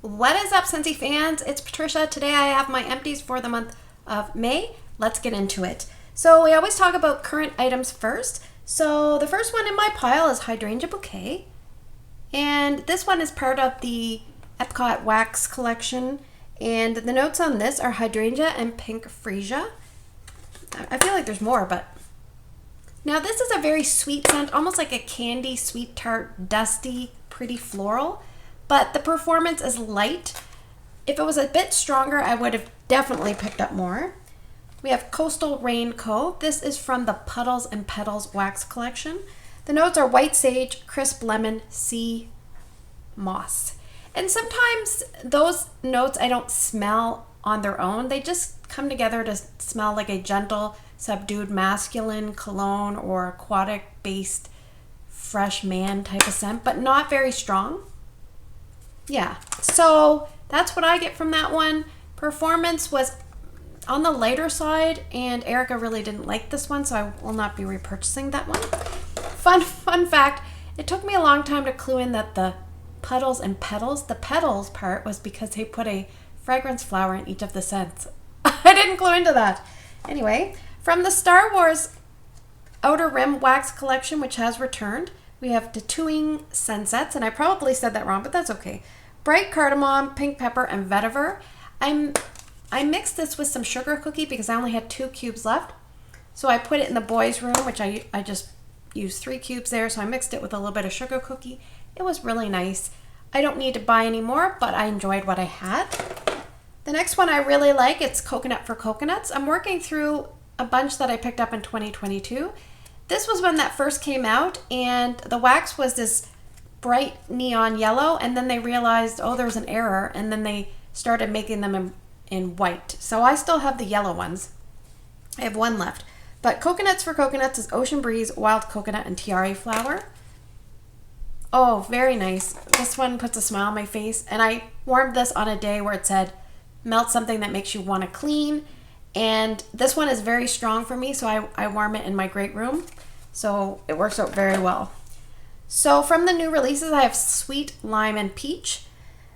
What is up, Scentsy fans? It's Patricia. Today I have my empties for the month of May. Let's get into it. So we always talk about current items first. So the first one in my pile is Hydrangea Bouquet. And this one is part of the Epcot Wax collection. And the notes on this are hydrangea and pink freesia. I feel like there's more, but... Now this is a very sweet scent, almost like a candy, sweet tart, dusty, pretty floral. But the performance is light. If it was a bit stronger, I would have definitely picked up more. We have Coastal Rain Co. This is from the Puddles and Petals Wax collection. The notes are white sage, crisp lemon, sea moss. And sometimes those notes I don't smell on their own. They just come together to smell like a gentle, subdued masculine cologne or aquatic-based fresh man type of scent, but not very strong. Yeah, so that's what I get from that one. Performance was on the lighter side, and Erica really didn't like this one, so I will not be repurchasing that one. Fun fact, it took me a long time to clue in that the Puddles and Petals, the petals part was because they put a fragrance flower in each of the scents. I didn't clue into that. Anyway, from the Star Wars Outer Rim Wax collection, which has returned, we have Tattooing Sunsets, and I probably said that wrong, but that's okay. Bright cardamom, pink pepper, and vetiver. I mixed this with some sugar cookie because I only had 2 cubes left. So I put it in the boys' room, which I just used 3 cubes there. So I mixed it with a little bit of sugar cookie. It was really nice. I don't need to buy any more, but I enjoyed what I had. The next one I really like, it's Coconut for Coconuts. I'm working through a bunch that I picked up in 2022. This was when that first came out, and the wax was this bright neon yellow, and then they realized, oh, there's an error, and then they started making them in white. So I still have the yellow ones. I have 1 left. But Coconuts for Coconuts is Ocean Breeze, Wild Coconut, and Tiare Flower. Oh, very nice. This one puts a smile on my face, and I warmed this on a day where it said, melt something that makes you want to clean. And this one is very strong for me, so I warm it in my great room. So it works out very well. So from the new releases, I have Sweet Lime and Peach.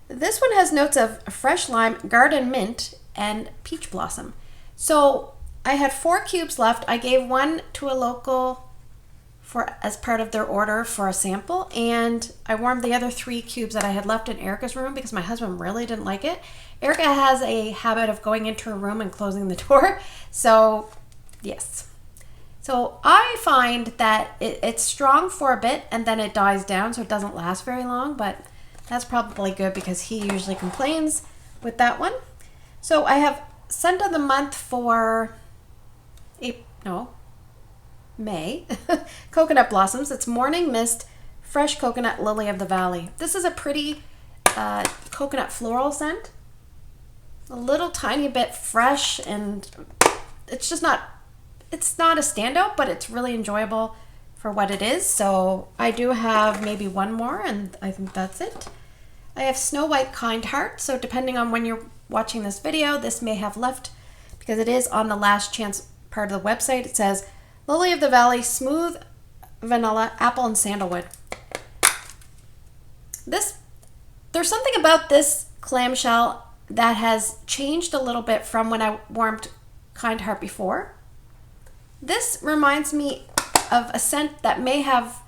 This one has notes of fresh lime, garden mint, and peach blossom. So I had 4 cubes left. I gave 1 to a local as part of their order for a sample, and I warmed the other 3 cubes that I had left in Erica's room because my husband really didn't like it. Erica has a habit of going into her room and closing the door, so yes. So I find that it's strong for a bit and then it dies down, so it doesn't last very long, but that's probably good because he usually complains with that one. So I have scent of the month for May. Coconut Blossoms. It's Morning Mist, Fresh Coconut, Lily of the Valley. This is a pretty coconut floral scent. A little tiny bit fresh, and it's not a standout, but it's really enjoyable for what it is. So I do have maybe 1 more, and I think that's it. I have Snow White Kind Heart. So depending on when you're watching this video, this may have left because it is on the last chance part of the website. It says Lily of the Valley, Smooth Vanilla, Apple, and Sandalwood. There's something about this clamshell that has changed a little bit from when I warmed Kind Heart before. This reminds me of a scent that may have,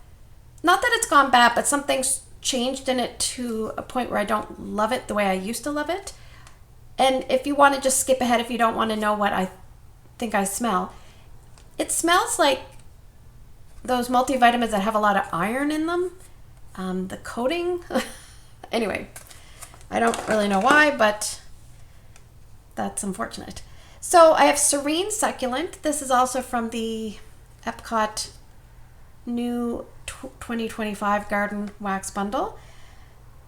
not that it's gone bad, but something's changed in it to a point where I don't love it the way I used to love it. And if you want to just skip ahead, if you don't want to know what I think I smell, it smells like those multivitamins that have a lot of iron in them. The coating. Anyway, I don't really know why, but that's unfortunate. So I have Serene Succulent. This is also from the Epcot new 2025 Garden Wax Bundle.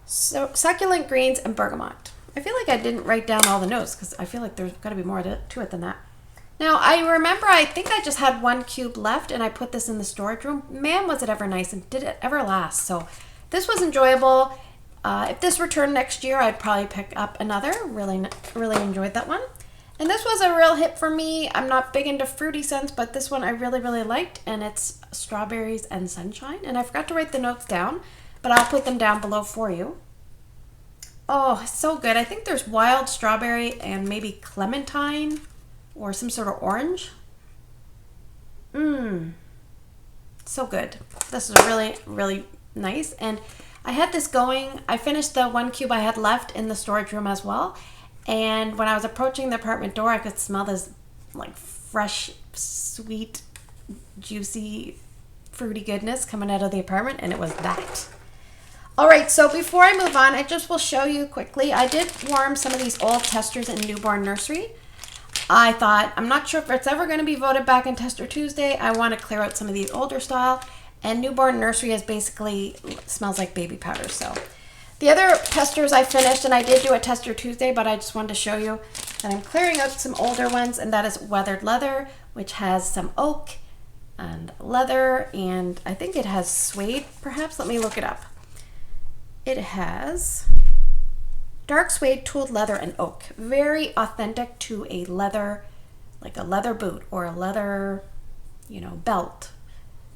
So Succulent Greens and Bergamot. I feel like I didn't write down all the notes because I feel like there's got to be more to it than that. Now, I remember I think I just had 1 cube left and I put this in the storage room. Man, was it ever nice, and did it ever last. So this was enjoyable. If this returned next year, I'd probably pick up another. Really enjoyed that one. And this was a real hit for me. I'm not big into fruity scents, but this one I really liked, and it's Strawberries and Sunshine. And I forgot to write the notes down, but I'll put them down below for you. Oh, so good. I think there's wild strawberry and maybe clementine or some sort of orange. Mmm, so good. This is really, really nice. And I had this going. I finished the 1 cube I had left in the storage room as well. And when I was approaching the apartment door, I could smell this like fresh, sweet, juicy, fruity goodness coming out of the apartment, and it was that. All right, so before I move on, I just will show you quickly. I did warm some of these old testers in Newborn Nursery. I thought, I'm not sure if it's ever going to be voted back in Tester Tuesday. I want to clear out some of these older style, and Newborn Nursery is basically smells like baby powder. So the other testers I finished, and I did do a Tester Tuesday, but I just wanted to show you that I'm clearing out some older ones, and that is Weathered Leather, which has some oak and leather, and I think it has suede, perhaps. Let me look it up. It has dark suede, tooled leather, and oak. Very authentic to a leather, like a leather boot or a leather, belt,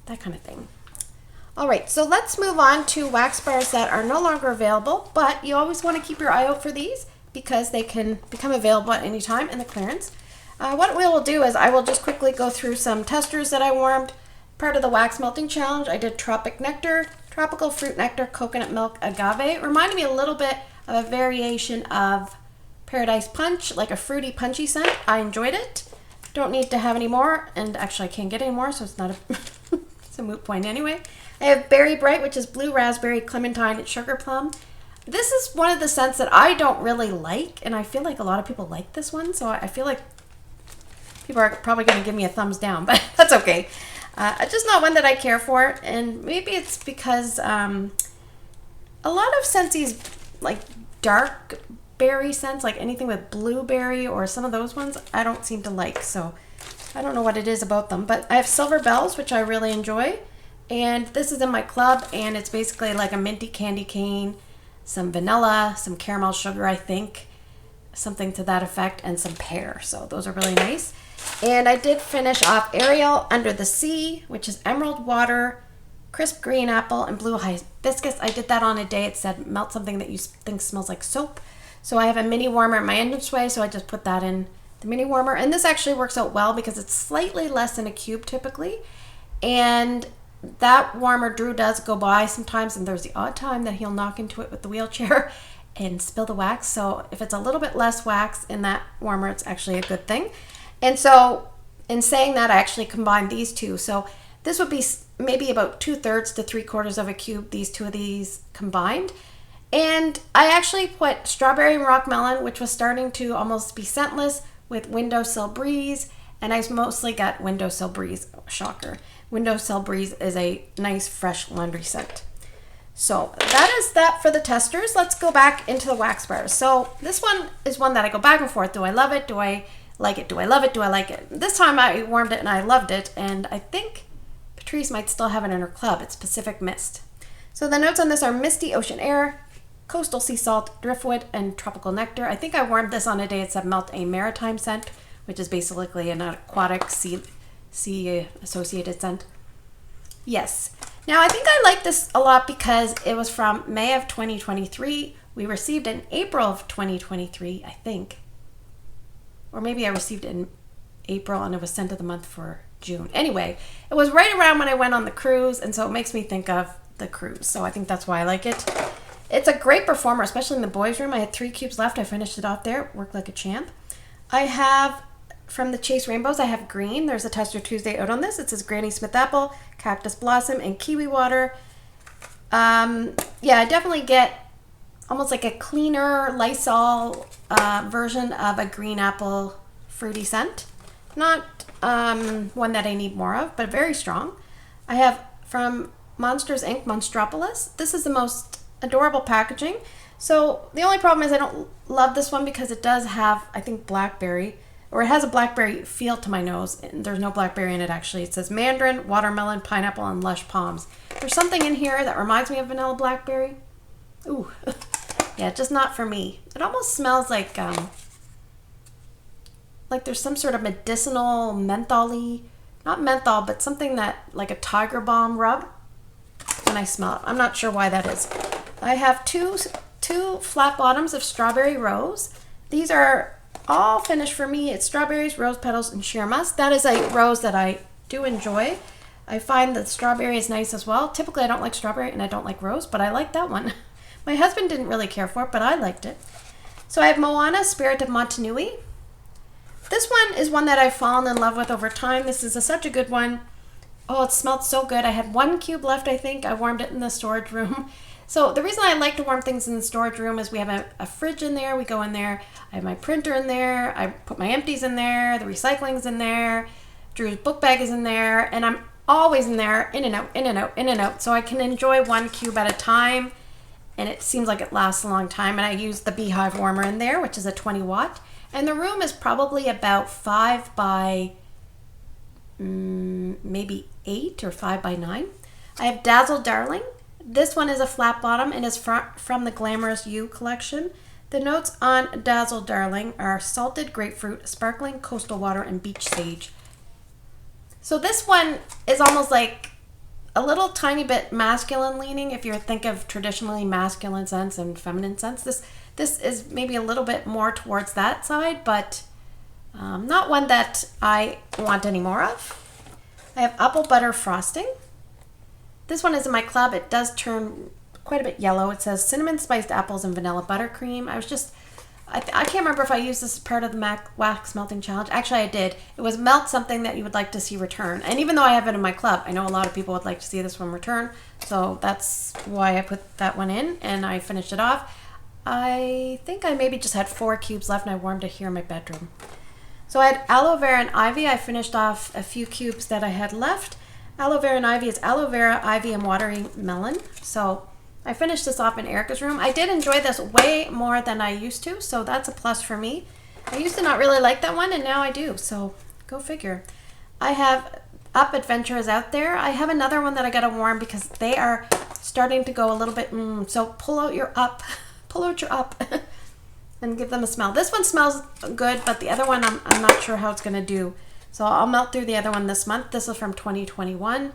that kind of thing. All right, so let's move on to wax bars that are no longer available, but you always want to keep your eye out for these because they can become available at any time in the clearance. What we will do is I will just quickly go through some testers that I warmed. Part of the wax melting challenge, I did Tropic Nectar, Tropical Fruit Nectar, Coconut Milk, Agave. It reminded me a little bit of a variation of Paradise Punch, like a fruity, punchy scent. I enjoyed it. Don't need to have any more, and actually I can't get any more, so it's not it's a moot point anyway. I have Berry Bright, which is blue raspberry, clementine, and sugar plum. This is one of the scents that I don't really like, and I feel like a lot of people like this one, so I feel like people are probably going to give me a thumbs down, but that's okay. It's just not one that I care for, and maybe it's because a lot of Scentsy's like dark berry scents, like anything with blueberry or some of those ones, I don't seem to like, so I don't know what it is about them. But I have Silver Bells, which I really enjoy, and this is in my club, and it's basically like a minty candy cane, some vanilla, some caramel sugar, I think, something to that effect, and some pear. So those are really nice. And I did finish off Ariel Under the Sea, which is emerald water, crisp green apple, and blue hibiscus. I did that on a day. It said melt something that you think smells like soap. So I have a mini warmer in my entranceway, so I just put that in the mini warmer. And this actually works out well because it's slightly less than a cube typically. And that warmer, Drew does go by sometimes, and there's the odd time that he'll knock into it with the wheelchair and spill the wax. So if it's a little bit less wax in that warmer, it's actually a good thing. And so in saying that, I actually combined these two. So this would be maybe about 2/3 to 3/4 of a cube, these two of these combined. And I actually put Strawberry and Rock Melon, which was starting to almost be scentless, with Windowsill Breeze. And I mostly got Windowsill Breeze. Shocker. Windowsill Breeze is a nice fresh laundry scent. So that is that for the testers. Let's go back into the wax bars. So this one is one that I go back and forth. Do I love it? Do I like it? Do I love it? Do I like it? This time I warmed it and I loved it, and I think Patricia might still have it in her club. It's Pacific Mist. So the notes on this are misty ocean air, coastal sea salt, driftwood, and tropical nectar. I think I warmed this on a day it said melt a maritime scent, which is basically an aquatic sea associated scent. Yes. Now I think I like this a lot because it was from May of 2023. We received it in April of 2023, I think. Or maybe I received it in April and it was sent of the month for June. Anyway, it was right around when I went on the cruise, and so it makes me think of the cruise. So I think that's why I like it. It's a great performer, especially in the boys' room. I had 3 cubes left. I finished it off there. It worked like a champ. I have, from the Chase Rainbows, I have green. There's a Tester Tuesday out on this. It says Granny Smith Apple, Cactus Blossom, and Kiwi Water. Yeah, I definitely get almost like a cleaner Lysol version of a green apple fruity scent. Not one that I need more of, but very strong. I have from Monsters Inc. Monstropolis. This is the most adorable packaging. So the only problem is I don't love this one because it does have, I think, blackberry, or it has a blackberry feel to my nose. And there's no blackberry in it actually. It says mandarin, watermelon, pineapple, and lush palms. There's something in here that reminds me of vanilla blackberry. Ooh. Yeah, just not for me. It almost smells like there's some sort of medicinal menthol-y, not menthol, but something that, like a tiger balm rub when I smell it. I'm not sure why that is. I have 2 2 flat bottoms of Strawberry Rose. These are all finished for me. It's strawberries, rose petals, and sheer musk. That is a rose that I do enjoy. I find that strawberry is nice as well. Typically, I don't like strawberry and I don't like rose, but I like that one. My husband didn't really care for it, but I liked it. So I have Moana, Spirit of Motunui. This one is one that I've fallen in love with over time. This is such a good one. Oh, it smelled so good. I had 1 cube left, I think. I warmed it in the storage room. So the reason I like to warm things in the storage room is we have a fridge in there. We go in there. I have my printer in there. I put my empties in there. The recycling's in there. Drew's book bag is in there. And I'm always in there, in and out, in and out, in and out. So I can enjoy 1 cube at a time. And it seems like it lasts a long time. And I use the Beehive warmer in there, which is a 20 watt. And the room is probably about 5 by maybe 8 or 5 by 9. I have Dazzle Darling. This one is a flat bottom and is from the Glamorous You collection. The notes on Dazzle Darling are salted grapefruit, sparkling coastal water, and beach sage. So this one is almost like a little tiny bit masculine leaning if you think of traditionally masculine scents and feminine scents. This is maybe a little bit more towards that side, but not one that I want any more of. I have Apple Butter Frosting. This one is in my club. It does turn quite a bit yellow. It says cinnamon spiced apples and vanilla buttercream. I can't remember if I used this as part of the wax melting challenge. Actually, I did. It was melt something that you would like to see return. And even though I have it in my club, I know a lot of people would like to see this one return. So that's why I put that one in and I finished it off. I think I maybe just had 4 cubes left and I warmed it here in my bedroom. So I had Aloe Vera and Ivy. I finished off a few cubes that I had left. Aloe Vera and Ivy is aloe vera, ivy, and watery melon. So I finished this off in Erica's room. I did enjoy this way more than I used to, so that's a plus for me. I used to not really like that one, and now I do, so go figure. I have Up Adventure is out there. I have another one that I gotta warm because they are starting to go a little bit, so pull out your Up and give them a smell. This one smells good, but the other one I'm not sure how it's gonna do. So I'll melt through the other one this month. This is from 2021.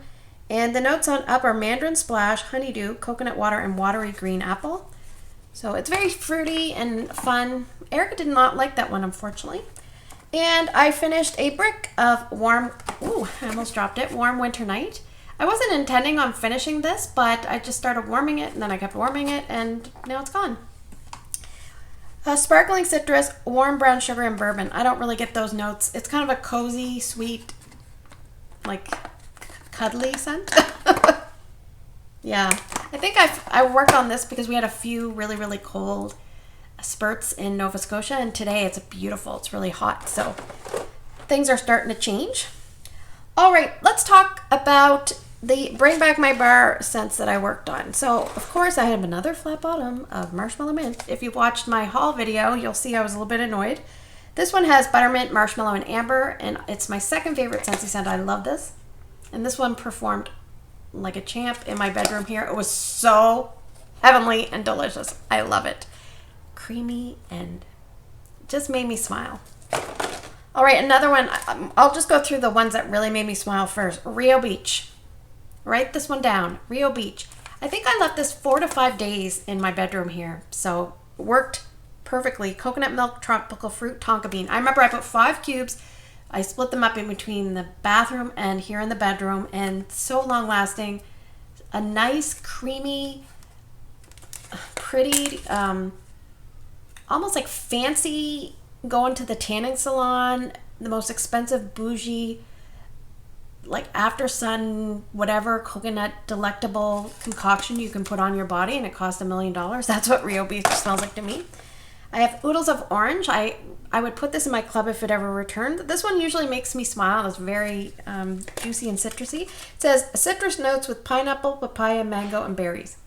And the notes on Up are Mandarin Splash, Honeydew, Coconut Water, and Watery Green Apple. So it's very fruity and fun. Erica did not like that one, unfortunately. And I finished a brick of warm, I almost dropped it, Warm Winter Night. I wasn't intending on finishing this, but I just started warming it, and then I kept warming it, and now it's gone. Sparkling Citrus, Warm Brown Sugar, and Bourbon. I don't really get those notes. It's kind of a cozy, sweet, like cuddly scent. Yeah, I think I worked on this because we had a few really, really cold spurts in Nova Scotia, and today it's beautiful. It's really hot, so things are starting to change. All right, let's talk about the Bring Back My Bar scents that I worked on. So, of course, I have another flat bottom of Marshmallow Mint. If you watched my haul video, you'll see I was a little bit annoyed. This one has Buttermint, Marshmallow, and Amber, and it's my second favorite Scentsy scent. I love this. And this one performed like a champ in my bedroom here. It was so heavenly and delicious. I love it. Creamy and just made me smile. All right, another one. I'll just go through the ones that really made me smile first. Rio Beach. Write this one down. Rio Beach. I think I left this 4 to 5 days in my bedroom here. So worked perfectly. Coconut milk, tropical fruit, tonka bean. I remember I put 5 cubes. I split them up in between the bathroom and here in the bedroom, and so long lasting. A nice, creamy, pretty, almost like fancy going to the tanning salon, the most expensive bougie, like after sun, whatever coconut delectable concoction you can put on your body, and it costs $1 million. That's what Rio Beach smells like to me. I have Oodles of Orange. I would put this in my club if it ever returned. This one usually makes me smile. It's very juicy and citrusy. It says citrus notes with pineapple, papaya, mango, and berries.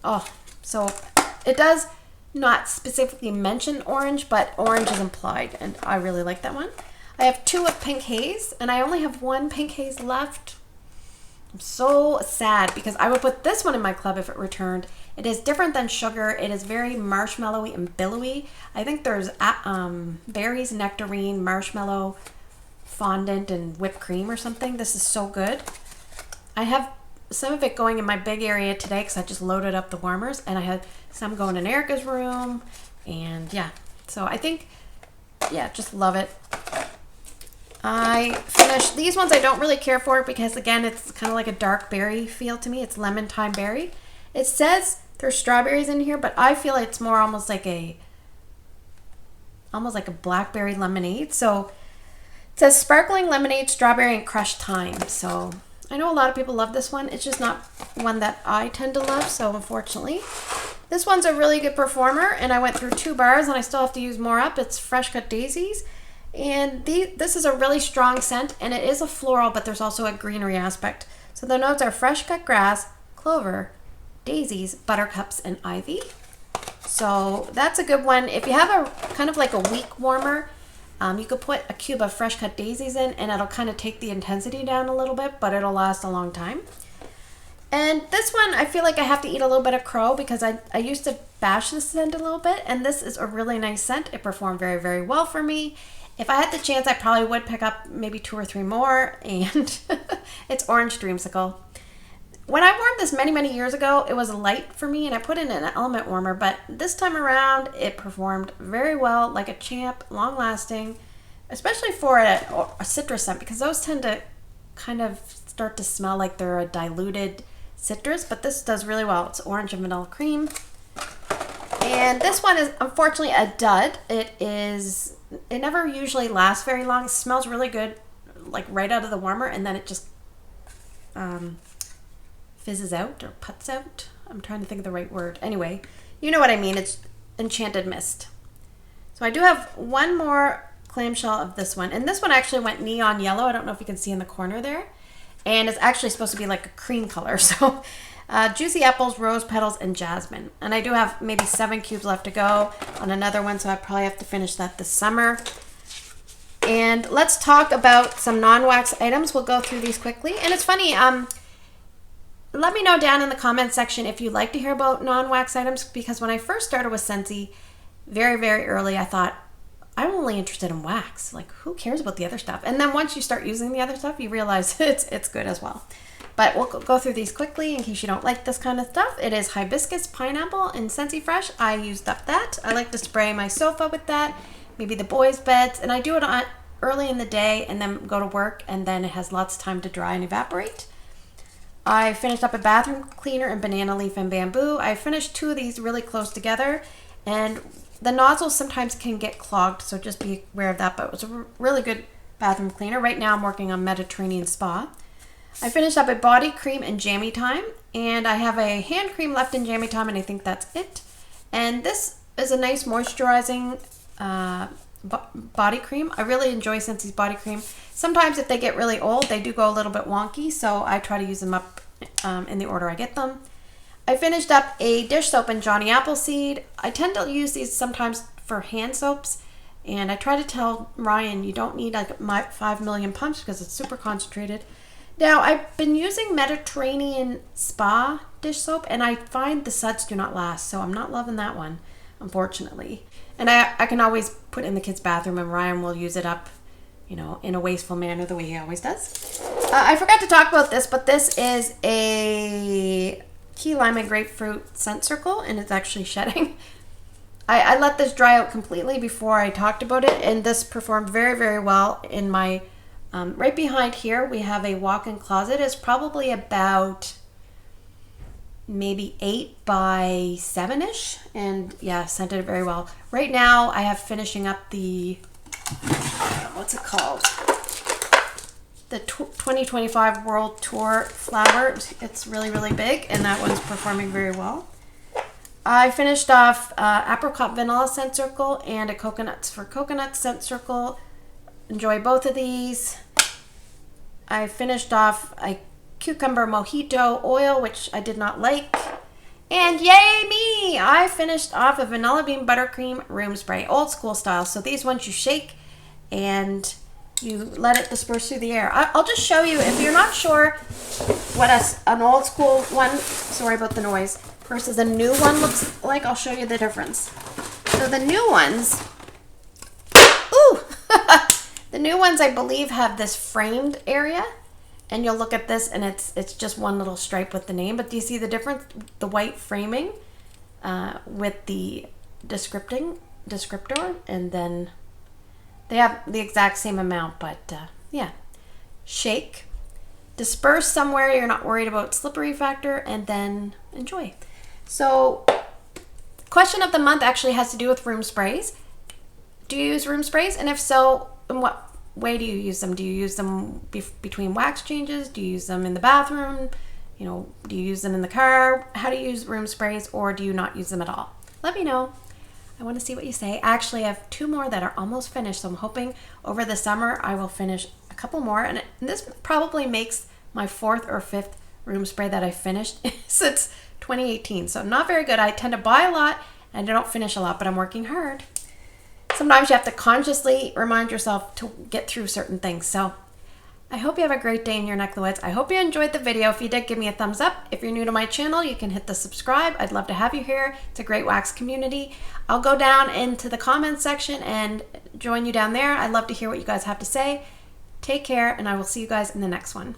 Oh, so it does not specifically mention orange, but orange is implied, and I really like that one. I have 2 of Pink Haze, and I only have 1 Pink Haze left. I'm so sad because I would put this one in my club if it returned. It is different than sugar. It is very marshmallowy and billowy. I think there's berries, nectarine, marshmallow, fondant, and whipped cream or something. This is so good. I have some of it going in my big area today because I just loaded up the warmers, and I had some going in Erica's room, and yeah. So I think, yeah, just love it. I finished these ones. I don't really care for it because, again, it's kind of like a dark berry feel to me. It's lemon thyme berry. It says there's strawberries in here, but I feel it's more almost like a blackberry lemonade. So it says sparkling lemonade, strawberry, and crushed thyme. So I know a lot of people love this one. It's just not one that I tend to love, so unfortunately. This one's a really good performer, and I went through 2 bars, and I still have to use more up. It's Fresh Cut Daisies. And this is a really strong scent, and it is a floral, but there's also a greenery aspect. So the notes are fresh cut grass, clover, daisies, buttercups, and ivy. So that's a good one. If you have a kind of like a weak warmer, you could put a cube of fresh cut daisies in, and it'll kind of take the intensity down a little bit, but it'll last a long time. And this one, I feel like I have to eat a little bit of crow because I used to bash this scent a little bit, and this is a really nice scent. It performed very, very well for me. If I had the chance, I probably would pick up maybe 2 or 3 more, and it's Orange Dreamsicle. When I warmed this many, many years ago, it was light for me, and I put in an element warmer, but this time around, it performed very well, like a champ, long-lasting, especially for a citrus scent, because those tend to kind of start to smell like they're a diluted citrus, but this does really well. It's orange and vanilla cream. And this one is unfortunately a dud. It never usually lasts very long. It smells really good, like right out of the warmer, and then it just fizzes out or puts out. I'm trying to think of the right word. Anyway, you know what I mean. It's Enchanted Mist. So I do have one more clamshell of this one, and this one actually went neon yellow. I don't know if you can see in the corner there, and it's actually supposed to be like a cream color. So juicy apples, rose petals, and jasmine. And I do have maybe 7 cubes left to go on another one, so I probably have to finish that this summer. And let's talk about some non-wax items. We'll go through these quickly. And it's funny, let me know down in the comments section if you'd like to hear about non-wax items, because when I first started with Scentsy, very, very early, I thought, I'm only interested in wax. Like, who cares about the other stuff? And then once you start using the other stuff, you realize it's good as well. But we'll go through these quickly in case you don't like this kind of stuff. It is hibiscus pineapple and Scentsy Fresh. I used up that. I like to spray my sofa with that, maybe the boys' beds, and I do it early in the day and then go to work, and then it has lots of time to dry and evaporate. I finished up a bathroom cleaner in banana leaf and bamboo. I finished 2 of these really close together, and the nozzles sometimes can get clogged, so just be aware of that, but it was a really good bathroom cleaner. Right now I'm working on Mediterranean Spa. I finished up a body cream in Jammy Time, and I have a hand cream left in Jammy Time, and I think that's it. And this is a nice moisturizing body cream. I really enjoy Scentsy's body cream. Sometimes if they get really old, they do go a little bit wonky, so I try to use them up in the order I get them. I finished up a dish soap in Johnny Appleseed. I tend to use these sometimes for hand soaps, and I try to tell Ryan you don't need like 5 million pumps because it's super concentrated. Now, I've been using Mediterranean Spa dish soap, and I find the suds do not last, so I'm not loving that one, unfortunately. And I can always put it in the kids' bathroom, and Ryan will use it up, you know, in a wasteful manner the way he always does. I forgot to talk about this, but this is a key lime and grapefruit scent circle, and it's actually shedding. I let this dry out completely before I talked about it, and this performed very, very well in my... right behind here, we have a walk-in closet. It's probably about maybe 8 by 7-ish, and yeah, scented it very well. Right now, I have finishing up the, what's it called? The 2025 World Tour flower. It's really, really big, and that one's performing very well. I finished off apricot vanilla scent circle and a coconuts for coconut scent circle. Enjoy both of these. I finished off a cucumber mojito oil, which I did not like. And yay me! I finished off a vanilla bean buttercream room spray, old school style. So these ones you shake and you let it disperse through the air. I'll just show you, if you're not sure what an old school one, sorry about the noise, versus a new one looks like, I'll show you the difference. So the new ones, ooh! The new ones, I believe, have this framed area, and you'll look at this and it's just one little stripe with the name, but do you see the difference? The white framing with the descriptor, and then they have the exact same amount, but yeah. Shake, disperse somewhere you're not worried about slippery factor, and then enjoy. So question of the month actually has to do with room sprays. Do you use room sprays? And if so, in what way do you use them? Do you use them between wax changes? Do you use them in the bathroom? You know, do you use them in the car? How do you use room sprays, or do you not use them at all? Let me know. I want to see what you say. I actually have 2 more that are almost finished, so I'm hoping over the summer I will finish a couple more. And this probably makes my 4th or 5th room spray that I finished since 2018. So not very good. I tend to buy a lot and I don't finish a lot, but I'm working hard. Sometimes you have to consciously remind yourself to get through certain things. So I hope you have a great day in your neck of the woods. I hope you enjoyed the video. If you did, give me a thumbs up. If you're new to my channel, you can hit the subscribe. I'd love to have you here. It's a great wax community. I'll go down into the comments section and join you down there. I'd love to hear what you guys have to say. Take care, and I will see you guys in the next one.